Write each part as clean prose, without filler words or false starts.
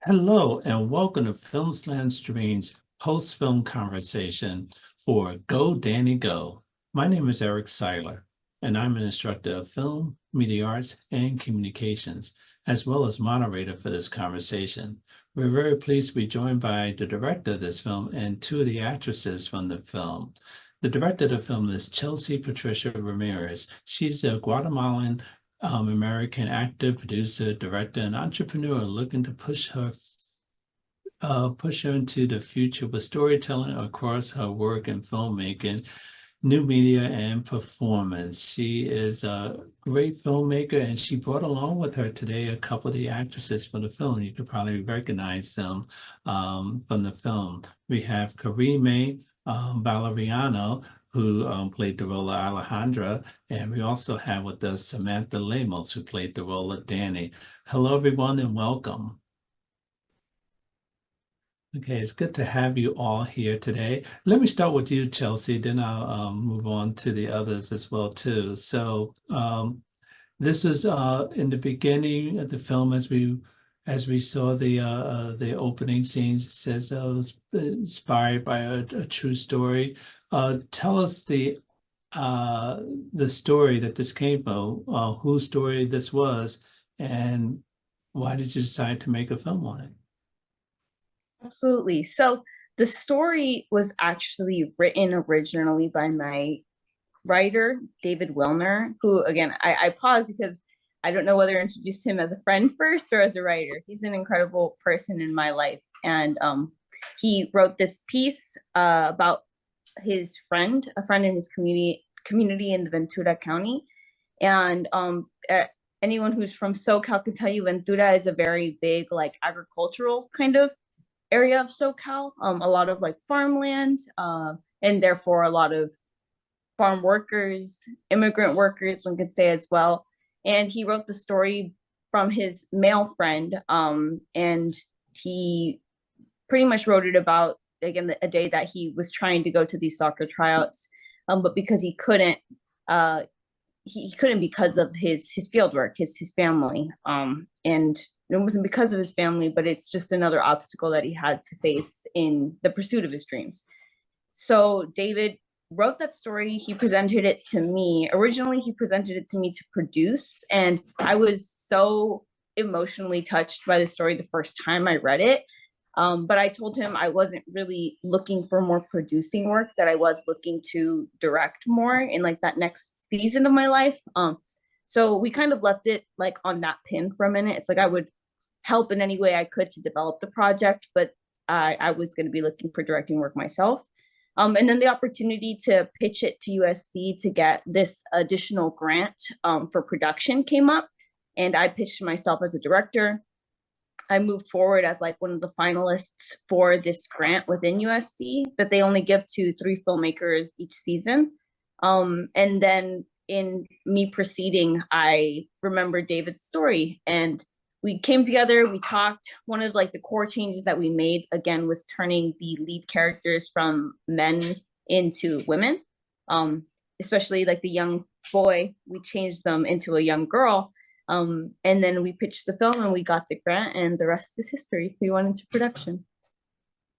Hello and welcome to Film Slam Stream's post-film conversation for Go Danny Go. My name is Eric Siler, and I'm an instructor of film, media arts, and communications, as well as moderator for this conversation. We're very pleased to be joined by the director of this film and two of the actresses from the film. The director of the film is Chelsea Patricia Ramirez. She's a Guatemalan American actor, producer, director, and entrepreneur looking to push her into the future with storytelling across her work in filmmaking, new media, and performance. She is a great filmmaker, and she brought along with her today a couple of the actresses from the film. You could probably recognize them from the film. We have Karyme Valeriano, who played the role of Alejandra, and we also have with us Samantha Lemos, who played the role of DANI. Hello, everyone, and welcome. Okay, it's good to have you all here today. Let me start with you, Chelsea, then I'll move on to the others as well too. So this is in the beginning of the film as we saw the opening scenes. It says it was inspired by a true story. Tell us the story that this came from, whose story this was, and why did you decide to make a film on it? Absolutely. So the story was actually written originally by my writer, David Wilner, who, again, I pause because I don't know whether to introduce him as a friend first or as a writer. He's an incredible person in my life. And he wrote this piece about his friend, a friend in his community in the Ventura County. And anyone who's from SoCal can tell you Ventura is a very big, like, agricultural kind of area of SoCal, a lot of like farmland, and therefore a lot of farm workers, immigrant workers, one could say as well. And he wrote the story from his male friend, and he pretty much wrote it about, again, a day that he was trying to go to these soccer tryouts, but because he couldn't, because of his field work, his family, and it wasn't because of his family, but it's just another obstacle that he had to face in the pursuit of his dreams. So David wrote that story. He presented it to me. Originally, he presented it to me to produce, and I was so emotionally touched by the story the first time I read it. But I told him I wasn't really looking for more producing work, that I was looking to direct more in like that next season of my life. So we kind of left it like on that pin for a minute. It's like I would help in any way I could to develop the project, but I was going to be looking for directing work myself. And then the opportunity to pitch it to USC to get this additional grant for production came up, and I pitched myself as a director. I moved forward as like one of the finalists for this grant within USC that they only give to 3 filmmakers each season. And then in me proceeding, I remember David's story, and we came together, we talked. One of like the core changes that we made, again, was turning the lead characters from men into women, especially like the young boy, we changed them into a young girl. And then we pitched the film and we got the grant, and the rest is history. We went into production.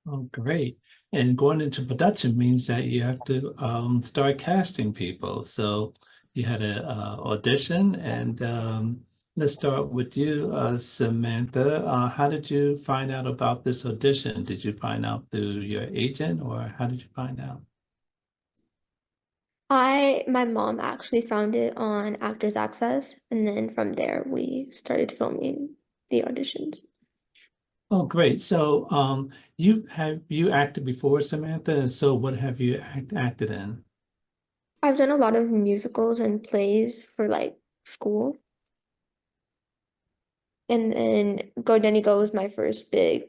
Oh, great. And going into production means that you have to start casting people. So you had an audition, and let's start with you, Samantha. How did you find out about this audition? Did you find out through your agent, or how did you find out? My mom actually found it on Actors Access, and then from there we started filming the auditions. Oh, great. So you acted before, Samantha? And so what have you acted in? I've done a lot of musicals and plays for like school. And then Go Danny Go was my first big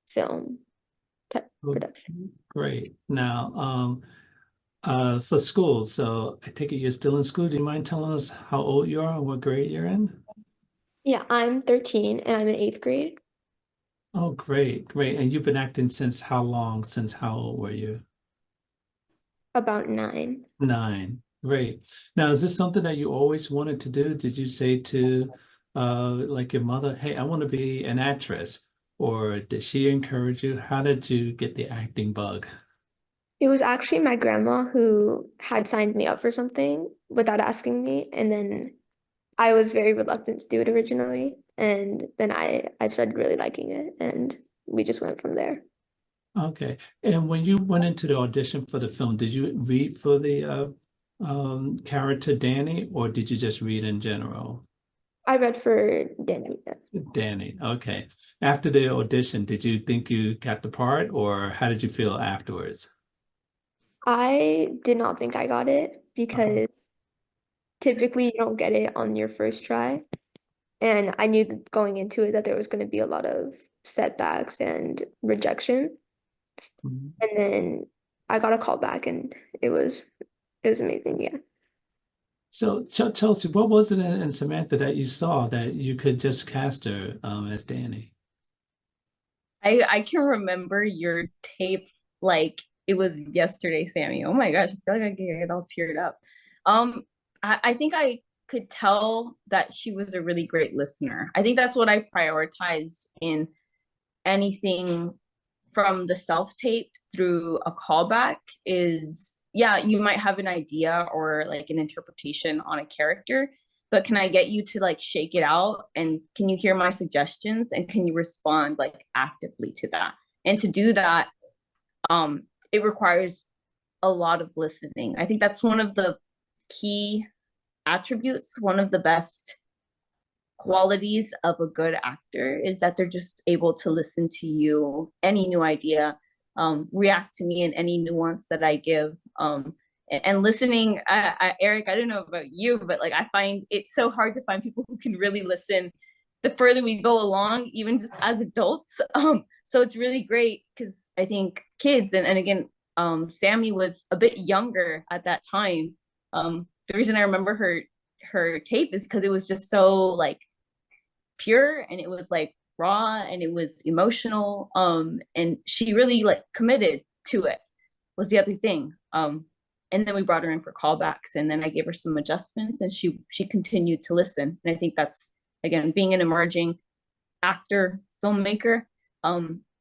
film type production. Great. Now, for school, so I take it you're still in school. Do you mind telling us how old you are and what grade you're in? Yeah, I'm 13 and I'm in 8th grade. Oh, great, great. And you've been acting since how long? Since how old were you? About 9. 9. Great. Now, is this something that you always wanted to do? Did you say to like your mother, hey, I want to be an actress? or did she encourage you? How did you get the acting bug? It was actually my grandma who had signed me up for something without asking me, and then I was very reluctant to do it originally, and then I started really liking it, and we just went from there. Okay. And when you went into the audition for the film, did you read for the character Danny, or did you just read in general? I read for Danny. Yes. Danny. Okay. After the audition, did you think you got the part, or how did you feel afterwards? I did not think I got it Uh-huh. because typically you don't get it on your first try. And I knew that going into it that there was going to be a lot of setbacks and rejection. Mhm. And then I got a call back and it was amazing. Yeah. So, Chelsea, what was it in Samantha that you saw that you could just cast her as Danny? I can remember your tape like it was yesterday, Sammy. Oh my gosh, I feel like I get all teared up. I think I could tell that she was a really great listener. I think that's what I prioritized in anything from the self tape through a callback is yeah, you might have an idea or like an interpretation on a character, but can I get you to like shake it out, and can you hear my suggestions, and can you respond like actively to that? And to do that, it requires a lot of listening. I think that's one of the key attributes, one of the best qualities of a good actor is that they're just able to listen to you, any new idea, react to me in any nuance that I give. And listening, Eric, I don't know about you, but like I find it so hard to find people who can really listen the further we go along, even just as adults. So it's really great because I think kids, and again, Sammy was a bit younger at that time. The reason I remember her tape is because it was just so like pure, and it was like raw, and it was emotional, and she really like committed to it was the other thing. And then we brought her in for callbacks, and then I gave her some adjustments, and she continued to listen. And I think that's, again, being an emerging actor filmmaker,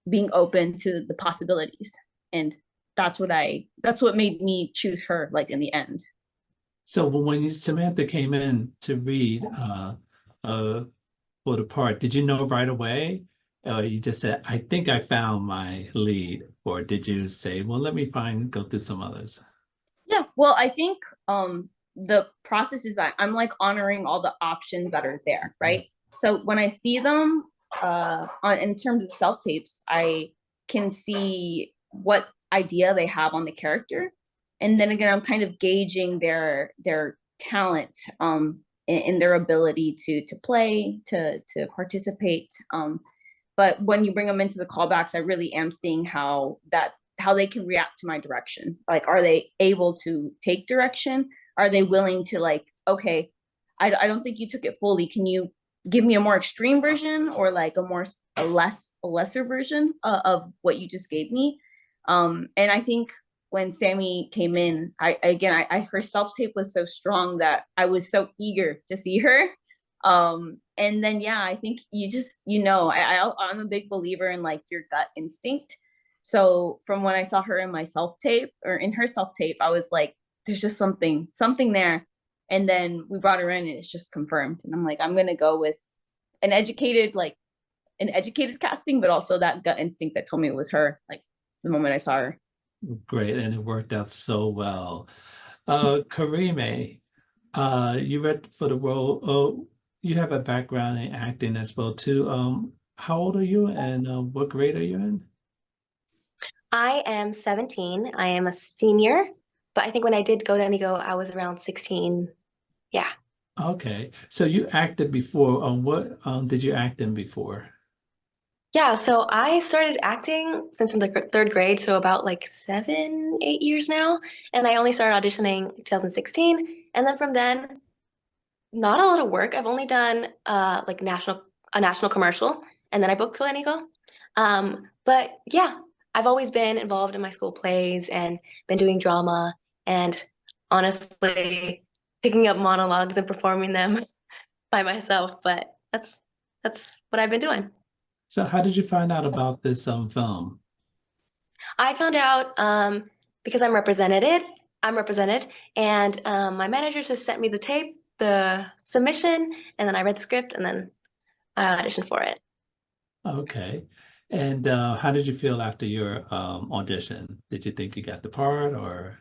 being open to the possibilities. And that's what made me choose her like in the end. So when Samantha came in to read uh, for the part, did you know right away? You just said, I think I found my lead, or did you say, well, let me go through some others? Yeah, well, I think the process is that I'm like honoring all the options that are there, right? So when I see them in terms of self tapes, I can see what idea they have on the character, and then again, I'm kind of gauging their talent in their ability to play, to participate. But when you bring them into the callbacks, I really am seeing how they can react to my direction. Like, are they able to take direction? Are they willing to like, okay, I don't think you took it fully. Can you give me a more extreme version, or like a lesser version of what you just gave me? And I think when Sammy came in, I her self tape was so strong that I was so eager to see her. And then yeah, I think I'm a big believer in like your gut instinct. So from when I saw her in my self tape, or in her self tape, I was like, there's just something there. And then we brought her in, and it's just confirmed. And I'm like, I'm gonna go with an educated, an educated casting, but also that gut instinct that told me it was her, like the moment I saw her. Great, and it worked out so well. Karyme, you read for the role. Oh, you have a background in acting as well too. How old are you, and what grade are you in? I am 17. I am a senior, but I think when I did Go Danny Go, I was around 16. Yeah. Okay, so you acted before. What did you act in before? Yeah, so I started acting since in the third grade, so about like 7, 8 years now. And I only started auditioning 2016. And then from then, not a lot of work. I've only done like a national commercial, and then I booked Go Danny Go. But yeah, I've always been involved in my school plays and been doing drama, and honestly picking up monologues and performing them by myself. But that's what I've been doing. So how did you find out about this film? I found out because I'm represented, and my manager just sent me the tape, the submission, and then I read the script, and then I auditioned for it. Okay. And how did you feel after your audition? Did you think you got the part or?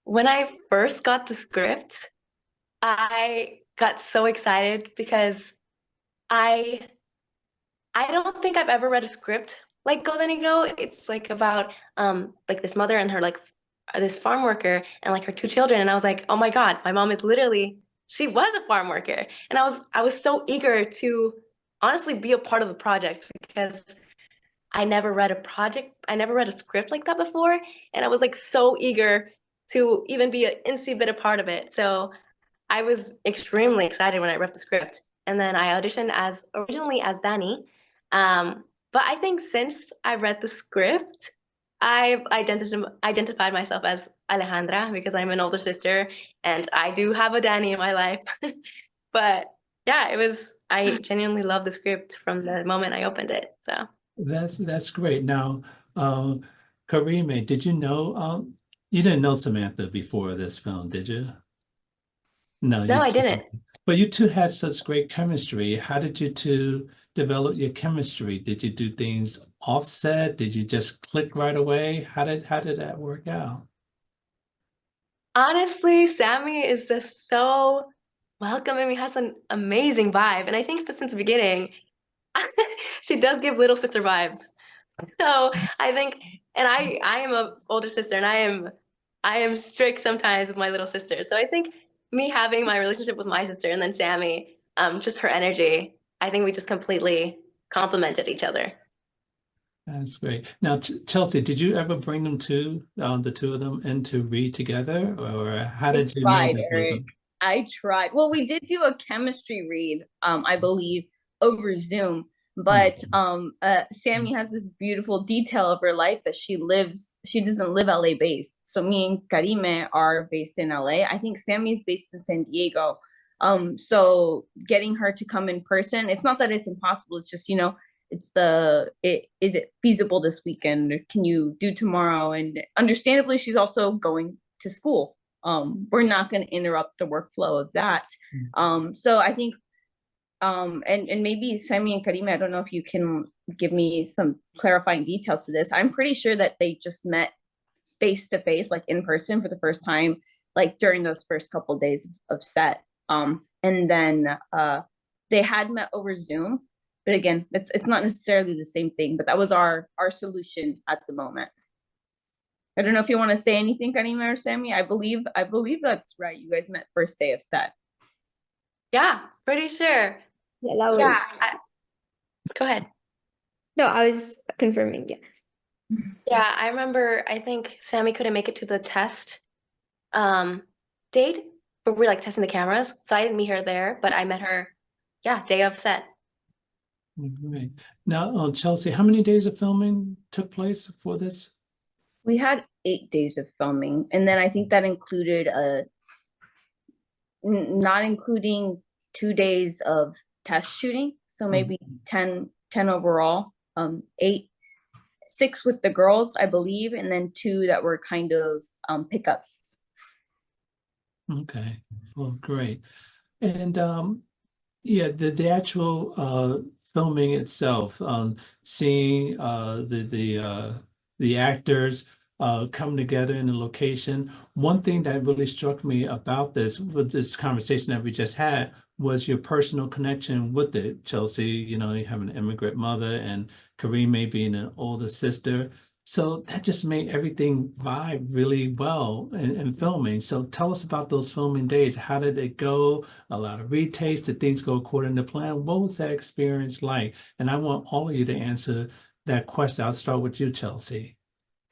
When I first got the script, I got so excited because I I don't think I've ever read a script like Go Then Go. It's like about like this mother and her like this farm worker and like her two children. And I was like, oh my God, my mom is literally she was a farm worker. And I was so eager to honestly be a part of the project because I never read a script like that before. And I was like so eager to even be an instant bit a part of it. So I was extremely excited when I read the script. And then I auditioned as originally as DANI. But I think since I read the script, I've identified myself as Alejandra because I'm an older sister and I do have a DANI in my life. But yeah, I genuinely love the script from the moment I opened it. So That's great. Now, Karyme, did you know you didn't know Samantha before this film, did you? No, no, you I two, didn't. but you two had such great chemistry. How did you two develop your chemistry? Did you do things offset? Did you just click right away? How did that work out? Honestly, Sammy is just so welcoming. He has an amazing vibe. And I think since the beginning, she does give little sister vibes. So I think, and I am a older sister, and I am strict sometimes with my little sister. So I think me having my relationship with my sister and then Sammy, just her energy, I think we just completely complemented each other. That's great. Now, Chelsea, did you ever bring them to the two of them in to read together, or how I did you know tried, the two of Eric. them? I tried. Well, we did do a chemistry read, I believe, over Zoom. But Sammy has this beautiful detail of her life that she doesn't live LA based. So me and Karyme are based in LA. I think Sammy is based in San Diego. So getting her to come in person, it's not that it's impossible, it's just, is it feasible this weekend? Can you do tomorrow? And understandably, she's also going to school. We're not going to interrupt the workflow of that. So I think, and maybe Sammy and Karyme, I don't know if you can give me some clarifying details to this. I'm pretty sure that they just met face to face, like in person for the first time, like during those first couple of days of set. And then they had met over Zoom, but again, it's not necessarily the same thing. But that was our solution at the moment. I don't know if you want to say anything, Karyme or Sammy. I believe that's right. You guys met first day of set. Yeah, pretty sure. Yeah, that was. Yeah, go ahead. No, I was confirming. Yeah. Yeah, I remember, I think Sammy couldn't make it to the test date where we were like testing the cameras. So I didn't meet her there, but I met her, yeah, day of set. Right. Now, Chelsea, how many days of filming took place for this? We had 8 days of filming, and then I think that included not including 2 days of test shooting, so maybe 10 overall. 6 with the girls, I believe, and then 2 that were kind of pickups. Okay, well, great. And yeah, the actual filming itself, seeing the actors come together in a location. One thing that really struck me about this, with this conversation that we just had, was your personal connection with it, Chelsea. You know, you have an immigrant mother, and Karyme being an older sister. So that just made everything vibe really well in filming. So tell us about those filming days. How did it go? A lot of retakes? Did things go according to plan? What was that experience like? And I want all of you to answer that question. I'll start with you, Chelsea.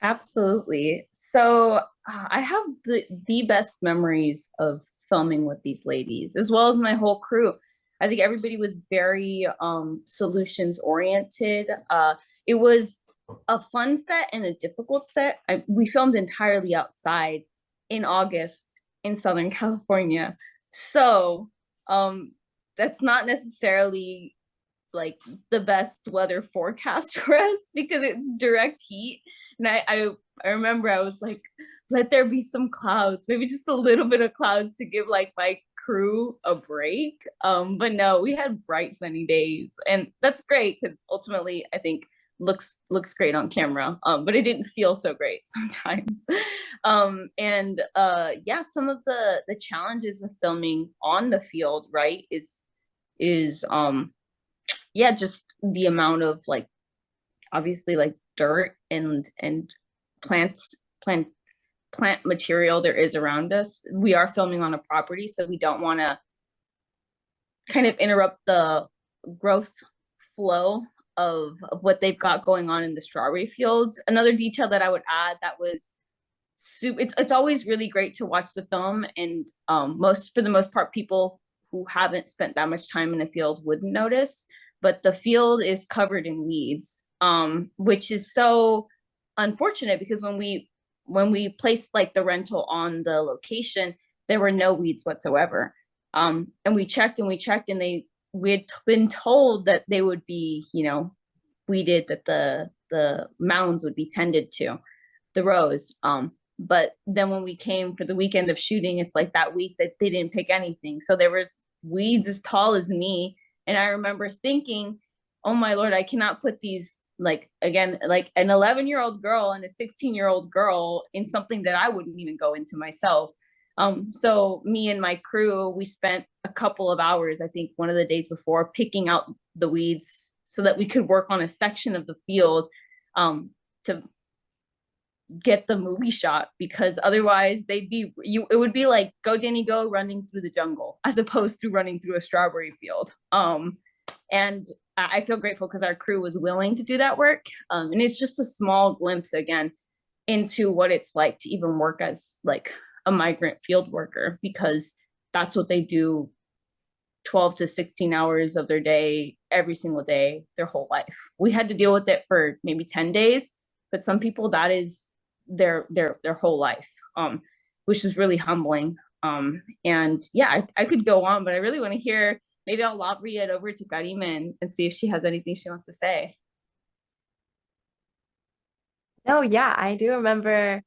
Absolutely. So I have the best memories of filming with these ladies, as well as my whole crew. I think everybody was very solutions oriented. It was a fun set and a difficult set. We filmed entirely outside in August in Southern California. So that's not necessarily like the best weather forecast for us because it's direct heat. And I remember I was like, let there be some clouds, maybe just a little bit of clouds to give like my crew a break. But no, we had bright sunny days, and that's great because ultimately I think looks great on camera. But it didn't feel so great sometimes. And yeah, some of the challenges of filming on the field, right, is yeah, just the amount of like obviously like dirt and plant material there is around us. We are filming on a property, so we don't want to kind of interrupt the growth flow of what they've got going on in the strawberry fields. Another detail that I would add that was it's always really great to watch the film, and for the most part people who haven't spent that much time in the field wouldn't notice, but the field is covered in weeds, which is so unfortunate because when we placed like the rental on the location, there were no weeds whatsoever. And we checked and we had been told that they would be, you know, weeded, that the mounds would be tended to, the rows. But then when we came for the weekend of shooting, it's like that week that they didn't pick anything. So there was weeds as tall as me. And I remember thinking, oh my Lord, I cannot put these, like, again, like an 11-year-old girl and a 16-year-old girl in something that I wouldn't even go into myself. So me and my crew, we spent a couple of hours, I think one of the days before, picking out the weeds so that we could work on a section of the field to get the movie shot, because otherwise it would be like Go Danny Go running through the jungle as opposed to running through a strawberry field. And I feel grateful because our crew was willing to do that work. And it's just a small glimpse again into what it's like to even work as like a migrant field worker, because that's what they do 12 to 16 hours of their day, every single day, their whole life. We had to deal with it for maybe 10 days, but some people that is their whole life, which is really humbling. And yeah, I could go on, but I really want to hear, maybe I'll lobby it over to Karyme and see if she has anything she wants to say. No, yeah, I do remember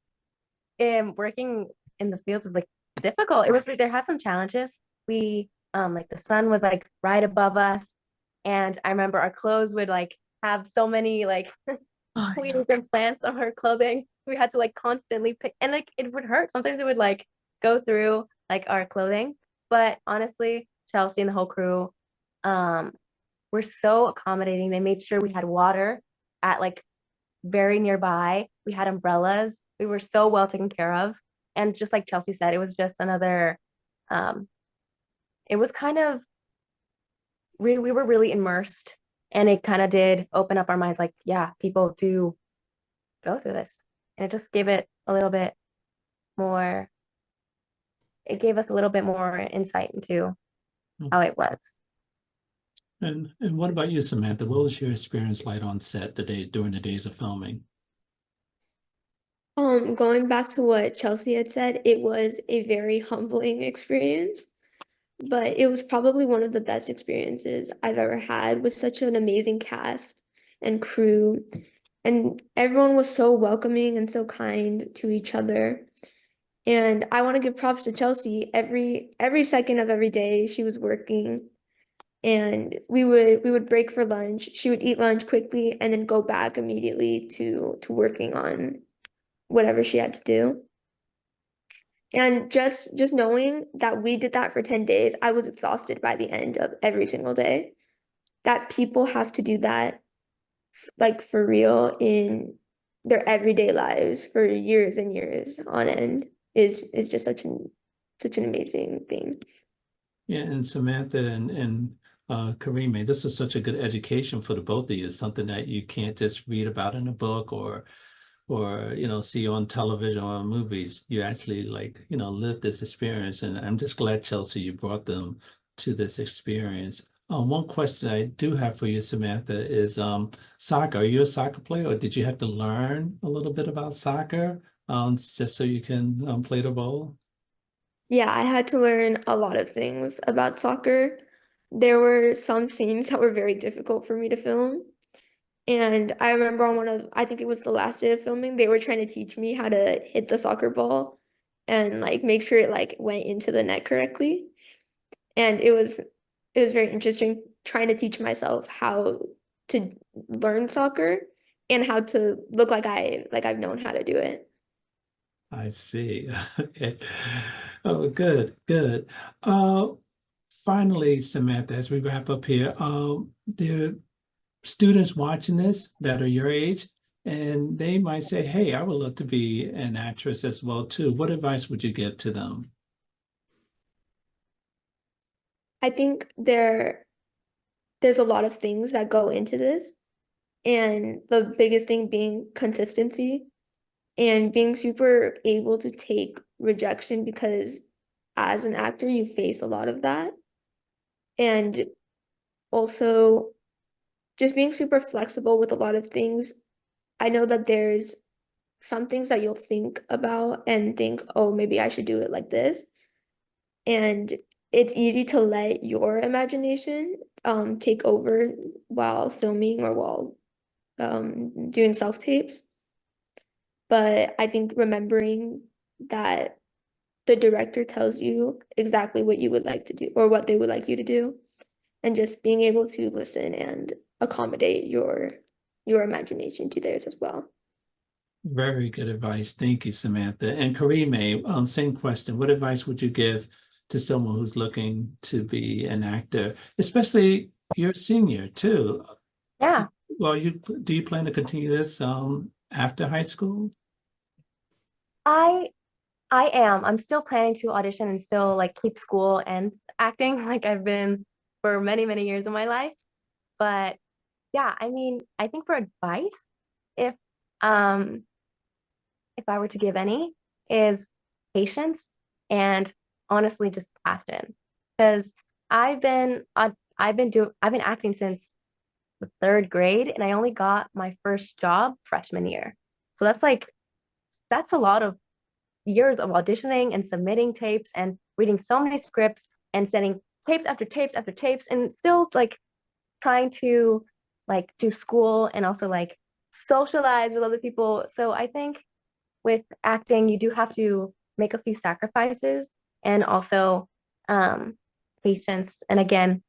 working in the fields was like difficult. It was like there had some challenges. We like the sun was like right above us, and I remember our clothes would like have so many like weeds and plants on our clothing. We had to like constantly pick, and like it would hurt. Sometimes it would like go through like our clothing. But honestly, Chelsea and the whole crew were so accommodating. They made sure we had water at like very nearby. We had umbrellas. We were so well taken care of. And just like Chelsea said, it was just another it was kind of we were really immersed, and it kind of did open up our minds, like, yeah, people do go through this. And it just gave it a little bit more, it gave us a little bit more insight into how it was. And what about you, Samantha? What was your experience like on set during the days of filming? Going back to what Chelsea had said, it was a very humbling experience, but it was probably one of the best experiences I've ever had with such an amazing cast and crew. And everyone was so welcoming and so kind to each other. And I want to give props to Chelsea. Every second of every day she was working, and we would break for lunch. She would eat lunch quickly and then go back immediately to working on whatever she had to do. And just knowing that we did that for 10 days, I was exhausted by the end of every single day. That people have to do that like for real in their everyday lives for years and years on end is just such an amazing thing. Yeah, and Samantha and Karyme, this is such a good education for the both of you. It's something that you can't just read about in a book or see on television or movies. You actually live this experience, and I'm just glad, Chelsea, you brought them to this experience. One question I do have for you, Samantha, is soccer. Are you a soccer player, or did you have to learn a little bit about soccer just so you can play the ball? Yeah, I had to learn a lot of things about soccer. there were some scenes that were very difficult for me to film. And I remember on I think it was the last day of filming, they were trying to teach me how to hit the soccer ball and like make sure it like went into the net correctly. And it was very interesting trying to teach myself how to learn soccer and how to look like I've known how to do it. I see. Okay. Oh, good, good. Uh, Finally, Samantha, as we wrap up here, there are students watching this that are your age, and they might say, "Hey, I would love to be an actress as well too." What advice would you give to them? I think there's a lot of things that go into this, and the biggest thing being consistency and being super able to take rejection because as an actor, you face a lot of that. And also just being super flexible with a lot of things. I know that there's some things that you'll think about and think, oh, maybe I should do it like this. And it's easy to let your imagination take over while filming or while doing self-tapes. But I think remembering that the director tells you exactly what you would like to do or what they would like you to do, and just being able to listen and accommodate your imagination to theirs as well. Very good advice. Thank you, Samantha. And Karyme, same question. What advice would you give to someone who's looking to be an actor, especially you're a senior too? Yeah. Well, do you plan to continue this after high school? I I am. I'm still planning to audition and still like keep school and acting like I've been for many, many years of my life. But yeah, I mean, I think for advice, if um if I were to give any, is patience and honestly just passion. Because I've been acting since the third grade and I only got my first job freshman year. So that's a lot of years of auditioning and submitting tapes and reading so many scripts and sending tapes after tapes after tapes and still like trying to like do school and also like socialize with other people. So I think with acting, you do have to make a few sacrifices and also um, patience. And again,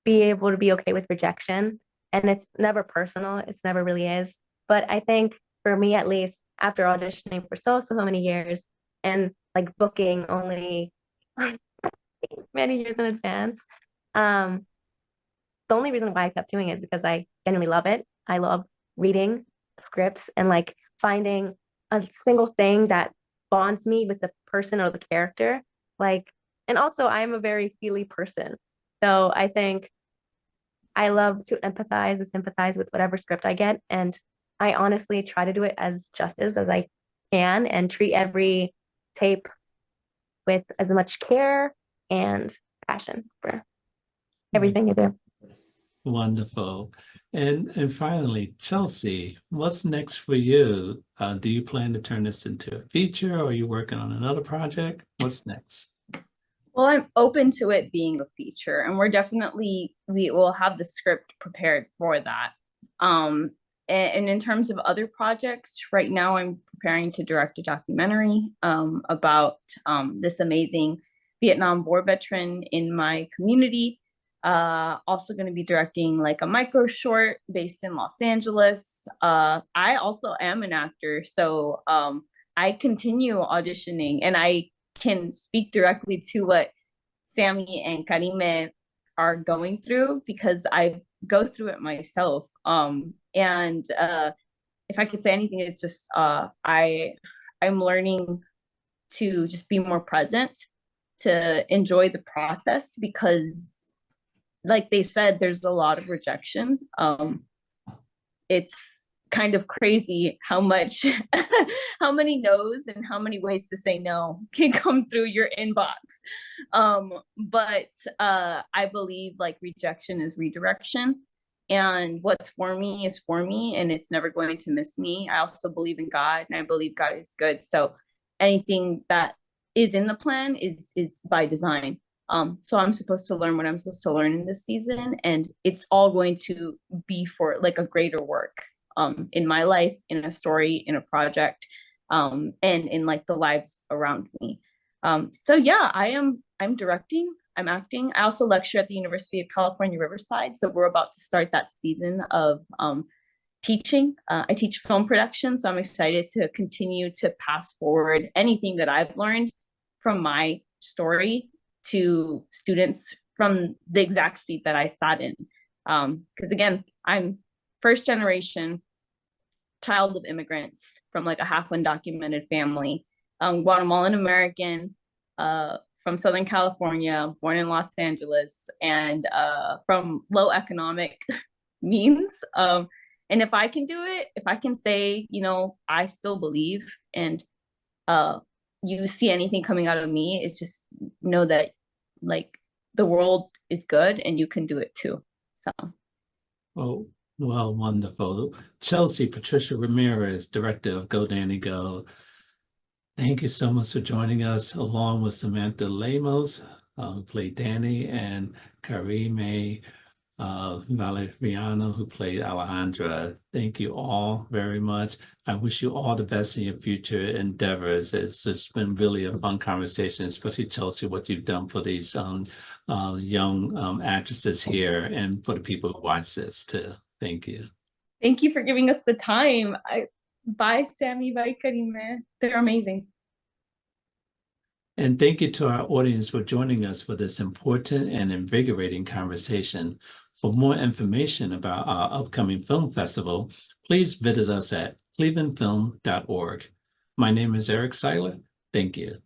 be able to be okay with rejection. And it's never personal, it's never really is. But I think for me, at least, after auditioning for so many years and like booking only many years in advance, um, the only reason why I kept doing it is because I genuinely love it. I love reading scripts and like finding a single thing that bonds me with the person or the character. Like, and also I'm a very feely person. So I think I love to empathize and sympathize with whatever script I get. And I honestly try to do it as justice as I can and treat every tape with as much care and passion for everything I do. Wonderful. And finally, Chelsea, what's next for you? Do you plan to turn this into a feature or are you working on another project? What's next? Well, I'm open to it being a feature, and we will have the script prepared for that. And in terms of other projects, right now I'm preparing to direct a documentary about this amazing Vietnam War veteran in my community. Also going to be directing like a micro short based in Los Angeles. I also am an actor, so I continue auditioning, and I can speak directly to what Sammy and Karyme are going through because I go through it myself. And if I could say anything, it's just I'm learning to just be more present, to enjoy the process because, like they said, there's a lot of rejection. It's kind of crazy how much how many no's and how many ways to say no can come through your inbox. But I believe like rejection is redirection, and what's for me is for me, and it's never going to miss me. I also believe in God, and I believe God is good, so anything that is in the plan is by design. So I'm supposed to learn what I'm supposed to learn in this season, and it's all going to be for like a greater work in my life, in a story, in a project, and in like the lives around me. So yeah, I'm directing, I'm acting. I also lecture at the University of California, Riverside. So we're about to start that season of teaching. I teach film production, so I'm excited to continue to pass forward anything that I've learned from my story to students from the exact seat that I sat in. Because again, I'm first generation child of immigrants from like a half undocumented family, Guatemalan American, from Southern California, born in Los Angeles, and from low economic means. And if I can do it, if I can say, you know, I still believe, and you see anything coming out of me, it's just know that like the world is good and you can do it too. So. Oh, well, wonderful. Chelsea Patricia Ramirez, Director of Go Danny Go. Thank you so much for joining us, along with Samantha Lemos, who played Danny, and Karyme Valeriano, who played Alejandra. Thank you all very much. I wish you all the best in your future endeavors. It's just been really a fun conversation, especially Chelsea, what you've done for these young actresses here, and for the people who watch this too. Thank you. Thank you for giving us the time. Bye, Sammy. Bye, Karyme. They're amazing. And thank you to our audience for joining us for this important and invigorating conversation. For more information about our upcoming film festival, please visit us at clevelandfilm.org. My name is Eric Siler. Thank you.